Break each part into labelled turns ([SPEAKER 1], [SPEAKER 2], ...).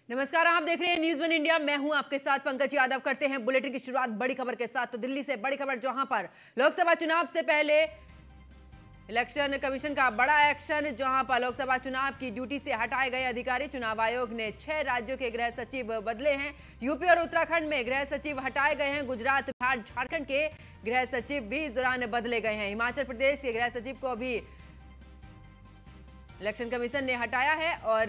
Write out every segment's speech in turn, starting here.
[SPEAKER 1] नमस्कार, आप देख रहे हैं न्यूज़ वन इंडिया। मैं हूं आपके साथ पंकज यादव। करते हैं बुलेटिन की शुरुआत बड़ी खबर के साथ। तो दिल्ली से बड़ी खबर, जहां पर लोकसभा चुनाव से पहले इलेक्शन कमीशन का बड़ा एक्शन, जहां पर लोकसभा चुनाव की ड्यूटी से हटाए गए अधिकारी। चुनाव आयोग ने 6 राज्यों के गृह सचिव बदले हैं। यूपी और उत्तराखंड में गृह सचिव हटाए गए हैं। गुजरात, बिहार, झारखंड के गृह सचिव भी इस दौरान बदले गए हैं। हिमाचल प्रदेश के गृह सचिव को भी इलेक्शन कमीशन ने हटाया है और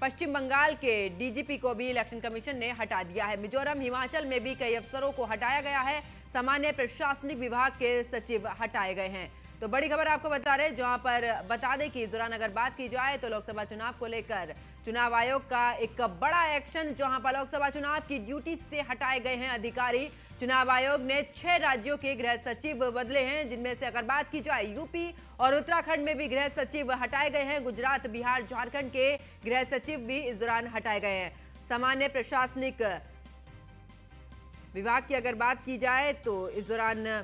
[SPEAKER 1] पश्चिम बंगाल के डीजीपी को भी इलेक्शन कमीशन ने हटा दिया है। मिजोरम, हिमाचल में भी कई अफसरों को हटाया गया है। सामान्य प्रशासनिक विभाग के सचिव हटाए गए हैं। तो बड़ी खबर आपको बता रहे, जहां पर बता दें कि इस दौरान अगर बात की जाए तो लोकसभा चुनाव को लेकर चुनाव आयोग का एक बड़ा एक्शन, जहां पर लोकसभा चुनाव की ड्यूटी से हटाए गए हैं अधिकारी। चुनाव आयोग ने 6 राज्यों के गृह सचिव बदले हैं, जिनमें से अगर बात की जाए यूपी और उत्तराखंड में भी गृह सचिव हटाए गए हैं। गुजरात, बिहार, झारखंड के गृह सचिव भी इस दौरान हटाए गए हैं। सामान्य प्रशासनिक विभाग की अगर बात की जाए तो इस दौरान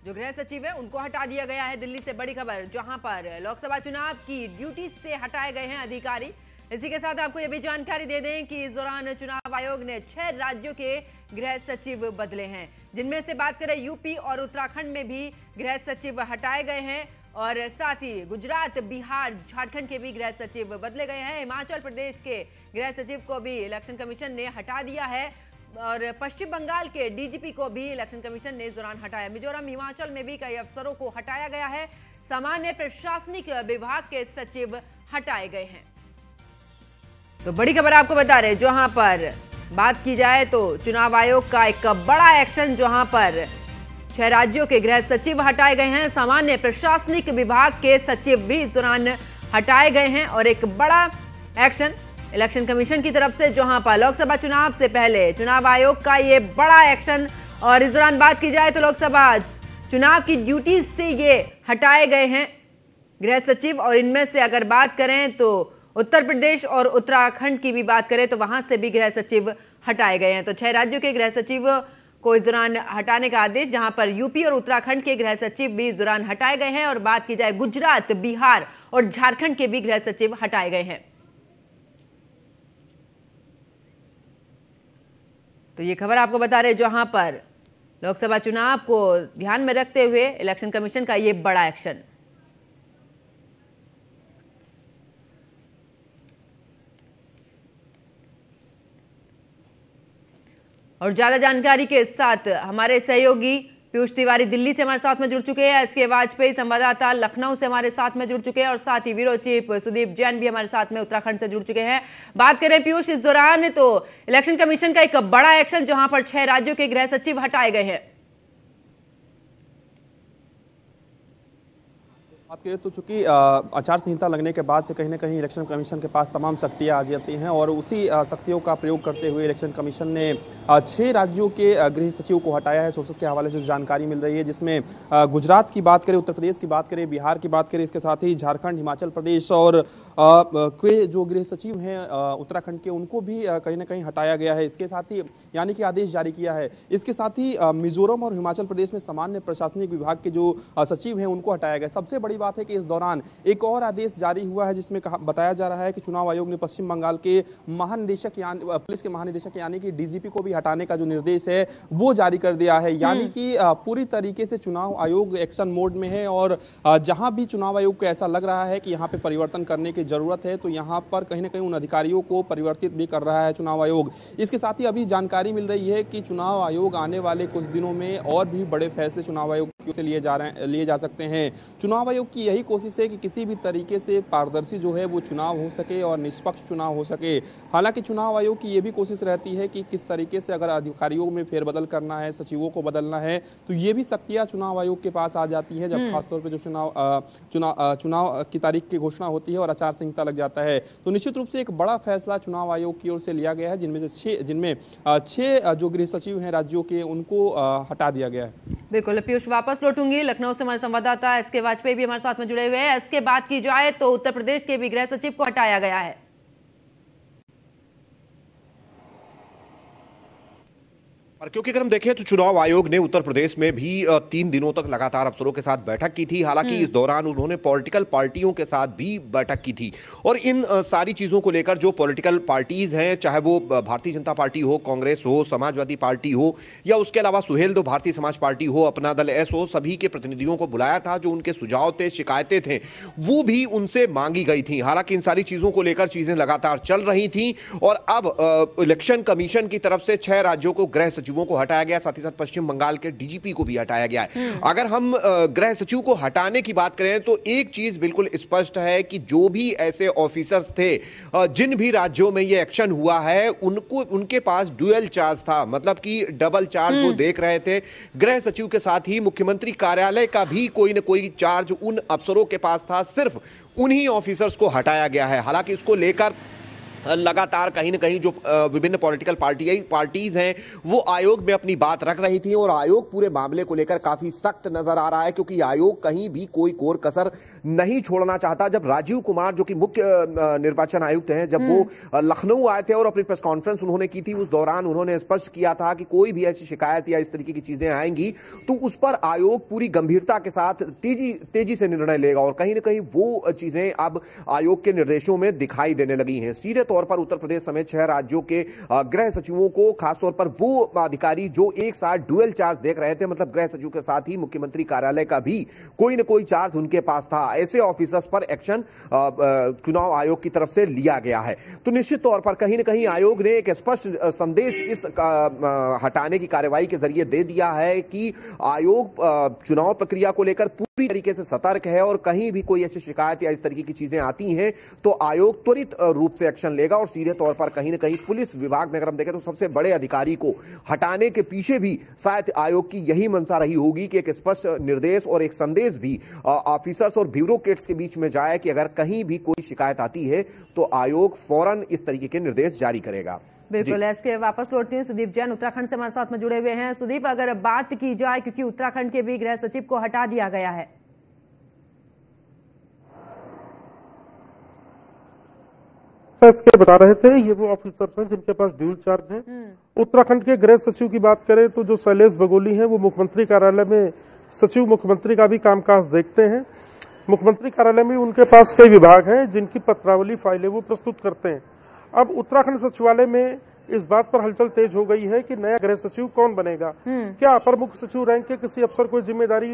[SPEAKER 1] जो गृह सचिव है उनको हटा दिया गया है। दिल्ली से बड़ी खबर, जहां पर लोकसभा चुनाव की ड्यूटी से हटाए गए हैं अधिकारी। इसी के साथ आपको यह भी जानकारी दे दें कि इस दौरान चुनाव आयोग ने 6 राज्यों के गृह सचिव बदले हैं, जिनमें से बात करें यूपी और उत्तराखंड में भी गृह सचिव हटाए गए हैं और साथ ही गुजरात, बिहार, झारखंड के भी गृह सचिव बदले गए हैं। हिमाचल प्रदेश के गृह सचिव को भी इलेक्शन कमीशन ने हटा दिया है और पश्चिम बंगाल के डीजीपी को भी इलेक्शन कमीशन ने इस दौरान हटाया। मिजोरम, हिमाचल में भी कई अफसरों को हटाया गया है। सामान्य प्रशासनिक विभाग के सचिव हटाए गए हैं। तो बड़ी खबर आपको बता रहे, जहां पर बात की जाए तो चुनाव आयोग का एक बड़ा एक्शन, जहां पर 6 राज्यों के गृह सचिव हटाए गए हैं। सामान्य प्रशासनिक विभाग के सचिव भी इस दौरान हटाए गए हैं और एक बड़ा एक्शन इलेक्शन कमीशन की तरफ से, जहां पर लोकसभा चुनाव से पहले चुनाव आयोग का ये बड़ा एक्शन। और इस दौरान बात की जाए तो लोकसभा चुनाव की ड्यूटी से ये हटाए गए हैं गृह सचिव। और इनमें से अगर बात करें तो उत्तर प्रदेश और उत्तराखंड की भी बात करें तो वहां से भी गृह सचिव हटाए गए हैं। तो 6 राज्यों के गृह सचिव को इस दौरान हटाने का आदेश, जहां पर यूपी और उत्तराखंड के गृह सचिव भी इस दौरान हटाए गए हैं। और बात की जाए गुजरात, बिहार और झारखंड के भी गृह सचिव हटाए गए हैं। तो ये खबर आपको बता रहे, जहां पर लोकसभा चुनाव को ध्यान में रखते हुए इलेक्शन कमीशन का ये बड़ा एक्शन। और ज्यादा जानकारी के साथ हमारे सहयोगी पीयूष तिवारी दिल्ली से हमारे साथ में जुड़ चुके हैं। एसके वाजपेयी संवाददाता लखनऊ से हमारे साथ में जुड़ चुके हैं और साथ ही ब्यूरो चीफ सुदीप जैन भी हमारे साथ में उत्तराखंड से जुड़ चुके हैं। बात करें पीयूष, इस दौरान तो इलेक्शन कमीशन का एक बड़ा एक्शन, जहां पर 6 राज्यों के गृह सचिव हटाए गए हैं।
[SPEAKER 2] बात करें तो चूंकि आचार संहिता लगने के बाद से कहीं ना कहीं इलेक्शन कमीशन के पास तमाम शक्तियां आ जाती हैं और उसी शक्तियों का प्रयोग करते हुए इलेक्शन कमीशन ने 6 राज्यों के गृह सचिव को हटाया है। सोर्सेस के हवाले से जो जानकारी मिल रही है, जिसमें गुजरात की बात करें, उत्तर प्रदेश की बात करें, बिहार की बात करें, इसके साथ ही झारखंड, हिमाचल प्रदेश और के जो गृह सचिव हैं उत्तराखंड के, उनको भी कहीं ना कहीं हटाया गया है। इसके साथ ही यानी कि आदेश जारी किया है। इसके साथ ही मिजोरम और हिमाचल प्रदेश में सामान्य प्रशासनिक विभाग के जो सचिव हैं उनको हटाया गया। सबसे बड़ी बात है कि इस दौरान एक और आदेश जारी हुआ है, जिसमें बताया जा रहा है कि चुनाव आयोग ने पश्चिम बंगाल के महानिदेशक पुलिस के महानिदेशक यानी कि डीजीपी को भी हटाने का जो निर्देश है वो जारी कर दिया है। यानी कि पूरी तरीके से चुनाव आयोग एक्शन मोड में है और जहां भी चुनाव आयोग को ऐसा लग रहा है कि यहां पे परिवर्तन करने की जरूरत है, तो यहां पर कहीं ना कहीं उन अधिकारियों को परिवर्तित भी कर रहा है चुनाव आयोग। इसके साथ ही अभी जानकारी मिल रही है कि चुनाव आयोग आने वाले कुछ दिनों में और भी बड़े फैसले चुनाव आयोग से लिए जा सकते हैं। चुनाव आयोग की यही कोशिश है कि किसी भी तरीके से पारदर्शी जो है वो चुनाव हो सके और निष्पक्ष चुनाव हो सके। हालांकि चुनाव आयोग की ये भी कोशिश रहती है कि किस तरीके से अगर अधिकारियों में फेरबदल करना है, सचिवों को बदलना है, तो ये भी शक्तियां चुनाव आयोग के पास आ जाती है, जब खासतौर पर जो चुनाव की तारीख की घोषणा होती है और आचार संहिता लग जाता है। तो निश्चित रूप से एक बड़ा फैसला चुनाव आयोग की ओर से लिया गया है, जिनमें 6 जो गृह सचिव हैं राज्यों के, उनको हटा दिया गया है।
[SPEAKER 1] बिल्कुल पीयूष, वापस लौटूंगी। लखनऊ से हमारे संवाददाता एसके वाजपेयी भी हमारे साथ में जुड़े हुए हैं। इसके बात की जाए तो उत्तर प्रदेश के भी गृह सचिव को हटाया गया है।
[SPEAKER 3] और क्योंकि अगर हम देखें तो चुनाव आयोग ने उत्तर प्रदेश में भी 3 दिनों तक लगातार अफसरों के साथ बैठक की थी। हालांकि इस दौरान उन्होंने पॉलिटिकल पार्टियों के साथ भी बैठक की थी और इन सारी चीजों को लेकर जो पॉलिटिकल पार्टीज हैं, चाहे वो भारतीय जनता पार्टी हो, कांग्रेस हो, समाजवादी पार्टी हो या उसके अलावा सुहेलदेव भारतीय समाज पार्टी हो, अपना दल एस हो, सभी के प्रतिनिधियों को बुलाया था। जो उनके सुझाव थे, शिकायतें थे, वो भी उनसे मांगी गई थी। हालांकि इन सारी चीजों को लेकर चीजें लगातार चल रही थी और अब इलेक्शन कमीशन की तरफ से 6 राज्यों को गृह सचिवों को हटाया गया, साथ ही साथ पश्चिम बंगाल के डीजीपी को भी हटाया गया है। अगर हम गृह सचिव को हटाने की बात करें तो एक चीज बिल्कुल स्पष्ट है कि जो भी ऐसे ऑफिसर्स थे, जिन भी राज्यों में ये एक्शन हुआ है, उनके पास ड्यूअल चार्ज था, मतलब कि डबल चार्ज वो देख रहे थे। गृह सचिव के साथ ही मुख्यमंत्री कार्यालय का भी कोई ना कोई चार्ज उन अफसरों के पास था। सिर्फ उन्हीं ऑफिसर्स को हटाया गया है। हालांकि इसको लेकर लगातार कहीं ना कहीं जो विभिन्न पॉलिटिकल पार्टीज हैं वो आयोग में अपनी बात रख रही थी और आयोग पूरे मामले को लेकर काफी सख्त नजर आ रहा है, क्योंकि आयोग कहीं भी कोई कोर कसर नहीं छोड़ना चाहता। जब राजीव कुमार जो कि मुख्य निर्वाचन आयुक्त हैं, जब वो लखनऊ आए थे और अपनी प्रेस कॉन्फ्रेंस उन्होंने की थी, उस दौरान उन्होंने स्पष्ट किया था कि कोई भी ऐसी शिकायत या इस तरीके की चीजें आएंगी तो उस पर आयोग पूरी गंभीरता के साथ तेजी से निर्णय लेगा। और कहीं ना कहीं वो चीजें अब आयोग के निर्देशों में दिखाई देने लगी हैं। सीधे तौर पर उत्तर प्रदेश समेत 6 राज्यों के गृह सचिवों को, खासतौर पर वो अधिकारी जो एक साथ ड्यूअल चार्ज देख रहे थे, मतलब गृह सचिव के साथ ही मुख्यमंत्री कार्यालय का भी कोई न कोई चार्ज उनके पास था, ऐसे ऑफिसर्स पर एक्शन चुनाव आयोग की तरफ से लिया गया है। तो निश्चित तौर पर कहीं न कहीं आयोग ने एक स्पष्ट संदेश इस हटाने की कार्रवाई के जरिए दे दिया है कि आयोग चुनाव प्रक्रिया को लेकर पूरी तरीके से सतर्क है और कहीं भी कोई ऐसी शिकायत या इस तरीके की चीजें आती हैं तो आयोग त्वरित रूप से एक्शन लेगा। और सीधे तौर पर कहीं ना कहीं पुलिस विभाग में अगर हम देखें तो सबसे बड़े अधिकारी को हटाने के पीछे भी शायद आयोग की यही मंशा रही होगी कि एक स्पष्ट निर्देश और एक संदेश भी ऑफिसर्स और ब्यूरोक्रेट्स के बीच में जाए कि अगर कहीं भी कोई शिकायत आती है तो आयोग फौरन इस तरीके के निर्देश जारी करेगा।
[SPEAKER 1] बिल्कुल, इसके वापस लौटती हूँ। सुदीप जैन उत्तराखंड से हमारे साथ में जुड़े हुए हैं। सुदीप, अगर बात की जाए, क्योंकि उत्तराखंड के भी गृह सचिव को हटा दिया गया है,
[SPEAKER 4] इसके बता रहे थे ये वो ऑफिसर्स हैं जिनके पास ड्यूल चार्ज है। उत्तराखंड के गृह सचिव की बात करें तो जो शैलेश बगोली हैं वो मुख्यमंत्री कार्यालय में सचिव मुख्यमंत्री का भी कामकाज देखते हैं। मुख्यमंत्री कार्यालय में उनके पास कई विभाग हैं जिनकी पत्रावली फाइलें वो प्रस्तुत करते हैं। अब उत्तराखंड सचिवालय में इस बात पर हलचल तेज हो गई है कि नया गृह सचिव कौन बनेगा। क्या अपर मुख्य सचिव रैंक के किसी अफसर को जिम्मेदारी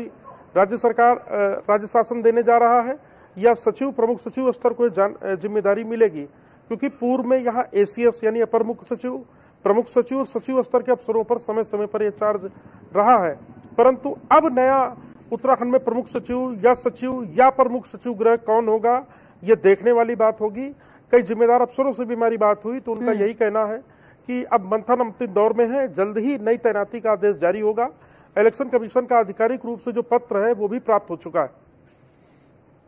[SPEAKER 4] राज्य सरकार राज्य शासन देने जा रहा है या सचिव प्रमुख सचिव स्तर को जिम्मेदारी मिलेगी, क्योंकि पूर्व में यहाँ एसीएस यानी अपर मुख्य सचिव, प्रमुख सचिव और सचिव स्तर के अफसरों पर समय समय पर यह चार्ज रहा है। परंतु अब नया उत्तराखंड में प्रमुख सचिव या प्रमुख सचिव गृह कौन होगा, ये देखने वाली बात होगी। कई जिम्मेदार अफसरों से भी हमारी बात हुई तो उनका यही कहना है कि अब मंथन अंतिम दौर में है, जल्द ही नई तैनाती का आदेश जारी होगा। इलेक्शन कमीशन का आधिकारिक रूप से जो पत्र है वो भी प्राप्त हो चुका है।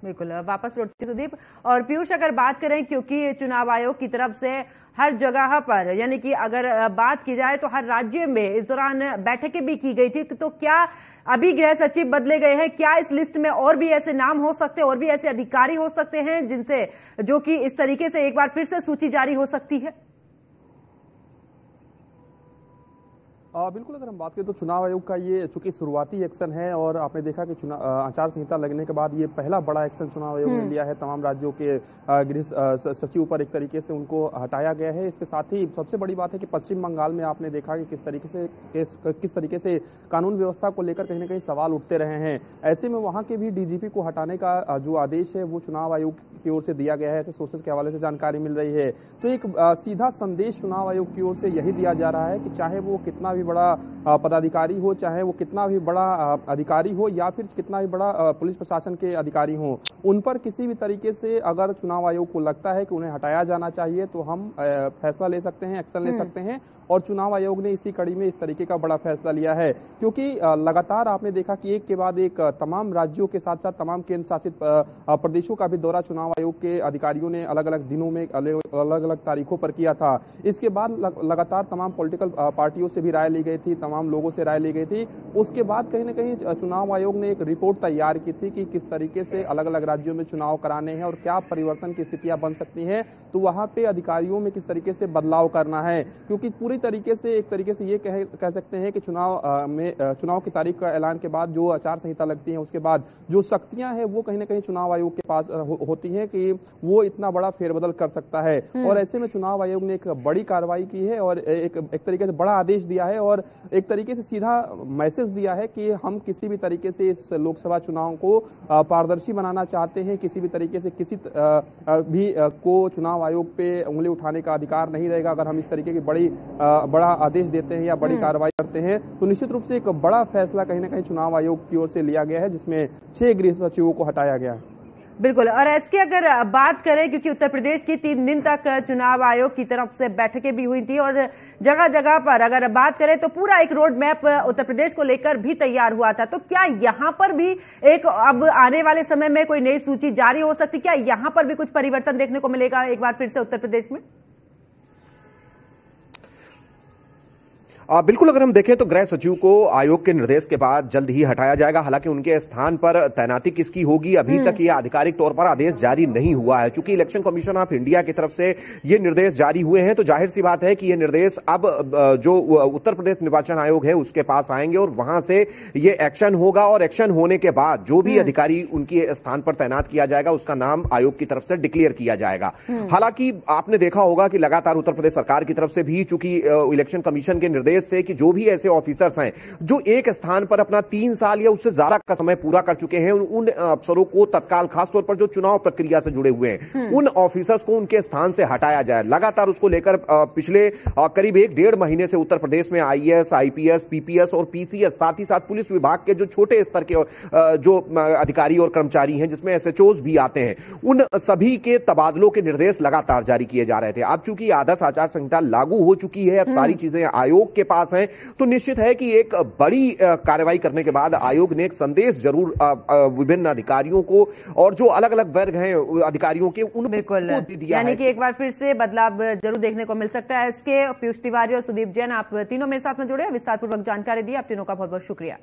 [SPEAKER 1] बिल्कुल, वापस लौटती सुदीप। और पीयूष, अगर बात करें, क्योंकि चुनाव आयोग की तरफ से हर जगह पर, यानी कि अगर बात की जाए तो हर राज्य में इस दौरान बैठकें भी की गई थी, तो क्या अभी गृह सचिव बदले गए हैं? क्या इस लिस्ट में और भी ऐसे नाम हो सकते हैं, और भी ऐसे अधिकारी हो सकते हैं जिनसे, जो कि इस तरीके से एक बार फिर से सूची जारी हो सकती है?
[SPEAKER 2] बिल्कुल, अगर हम बात करें तो चुनाव आयोग का ये चूंकि शुरुआती एक्शन है और आपने देखा कि आचार संहिता लगने के बाद ये पहला बड़ा एक्शन चुनाव आयोग ने लिया है। तमाम राज्यों के गृह सचिव पर एक तरीके से उनको हटाया गया है। इसके साथ ही सबसे बड़ी बात है कि पश्चिम बंगाल में आपने देखा कि किस तरीके से कानून व्यवस्था को लेकर कहीं ना कहीं सवाल उठते रहे हैं। ऐसे में वहाँ के भी डीजीपी को हटाने का जो आदेश है वो चुनाव आयोग की ओर से दिया गया है, ऐसे सोर्सेज के हवाले से जानकारी मिल रही है। तो एक सीधा संदेश चुनाव आयोग की ओर से यही दिया जा रहा है कि चाहे वो कितना भी बड़ा पदाधिकारी हो, चाहे वो कितना भी बड़ा अधिकारी हो या फिर कितना भी बड़ा पुलिस प्रशासन के अधिकारी हो, उन पर किसी भी तरीके से अगर चुनाव आयोग को लगता है कि उन्हें हटाया जाना चाहिए तो हम फैसला ले सकते हैं, एक्शन ले सकते हैं। और चुनाव आयोग ने इसी कड़ी में इस तरीके का बड़ा फैसला लिया है, क्योंकि लगातार आपने देखा कि एक के बाद एक तमाम राज्यों के साथ साथ तमाम केंद्र शासित प्रदेशों का भी दौरा चुनाव आयोग के अधिकारियों ने अलग अलग दिनों में अलग अलग तारीखों पर किया था। इसके बाद लगातार तमाम पॉलिटिकल पार्टियों से भी राय राय ली गई थी, तमाम लोगों से राय ली गई थी। उसके बाद कहीं ना कहीं चुनाव आयोग ने एक रिपोर्ट तैयार की थी कि किस तरीके से अलग अलग राज्यों में चुनाव कराने हैं और क्या परिवर्तन की स्थितियां बन सकती हैं, तो वहां पे अधिकारियों में किस तरीके से बदलाव करना है। क्योंकि पूरी तरीके से एक तरीके से ये कह सकते हैं कि चुनाव की तारीख का ऐलान के बाद जो आचार संहिता लगती है, उसके बाद जो शक्तियां हैं वो कहीं ना कहीं चुनाव आयोग के पास होती हैं कि वो इतना बड़ा फेरबदल कर सकता है। और ऐसे में चुनाव आयोग ने एक बड़ी कार्रवाई की है और एक तरीके से बड़ा आदेश दिया है और एक तरीके से सीधा मैसेज दिया है कि हम किसी भी तरीके से इस लोकसभा चुनाव को पारदर्शी बनाना चाहते हैं। किसी भी तरीके से किसी भी को चुनाव आयोग पे उंगली उठाने का अधिकार नहीं रहेगा। अगर हम इस तरीके की बड़ा आदेश देते हैं या बड़ी कार्रवाई करते हैं तो निश्चित रूप से एक बड़ा फैसला कहीं ना कहीं चुनाव आयोग की ओर से लिया गया है, जिसमें 6 गृह सचिवों को हटाया गया है।
[SPEAKER 1] बिल्कुल। और इसकी अगर बात करें, क्योंकि उत्तर प्रदेश की 3 दिन तक चुनाव आयोग की तरफ से बैठकें भी हुई थी और जगह जगह पर अगर बात करें तो पूरा एक रोड मैप उत्तर प्रदेश को लेकर भी तैयार हुआ था, तो क्या यहां पर भी एक अब आने वाले समय में कोई नई सूची जारी हो सकती? क्या यहां पर भी कुछ परिवर्तन देखने को मिलेगा एक बार फिर से उत्तर प्रदेश में?
[SPEAKER 3] बिल्कुल, अगर हम देखें तो गृह सचिव को आयोग के निर्देश के बाद जल्द ही हटाया जाएगा। हालांकि उनके स्थान पर तैनाती किसकी होगी अभी तक यह आधिकारिक तौर पर आदेश जारी नहीं हुआ है। चूंकि इलेक्शन कमीशन ऑफ इंडिया की तरफ से ये निर्देश जारी हुए हैं तो जाहिर सी बात है कि ये निर्देश अब जो उत्तर प्रदेश निर्वाचन आयोग है उसके पास आएंगे और वहां से ये एक्शन होगा और एक्शन होने के बाद जो भी अधिकारी उनके स्थान पर तैनात किया जाएगा उसका नाम आयोग की तरफ से डिक्लेयर किया जाएगा। हालांकि आपने देखा होगा कि लगातार उत्तर प्रदेश सरकार की तरफ से भी चूंकि इलेक्शन कमीशन के निर्देश थे कि जो भी ऐसे ऑफिसर्स हैं जो एक स्थान पर अपना 3 साल या उससे ज्यादा का समय पूरा कर चुके हैं, उन अफसरों को तत्काल, खासतौर पर जो चुनाव प्रक्रिया से जुड़े हुए हैं, उन ऑफिसर्स को उनके स्थान से हटाया जाए। लगातार उसको लेकर पिछले करीब 1-1.5 महीने से उत्तर प्रदेश में आईएएस, आईपीएस, पीपीएस और पीसीएस, साथ ही साथ पुलिस विभाग के जो छोटे स्तर के जो अधिकारी और कर्मचारी हैं, जिसमें एसएचओज भी आते हैं, उन सभी के तबादलों के निर्देश लगातार जारी किए जा रहे थे। अब चूंकि आदर्श आचार संहिता लागू हो चुकी है, अब सारी चीजें आयोग के पास हैं, तो निश्चित है कि एक बड़ी कार्रवाई करने के बाद आयोग ने एक संदेश जरूर विभिन्न अधिकारियों को और जो अलग अलग वर्ग हैं अधिकारियों के उनको दिया।
[SPEAKER 1] यानी कि एक बार फिर से बदलाव जरूर देखने को मिल सकता है। इसके पीयूष तिवारी और सुदीप जैन, आप तीनों मेरे साथ में जुड़े, विस्तारपूर्वक जानकारी दी, आप तीनों का बहुत बहुत शुक्रिया।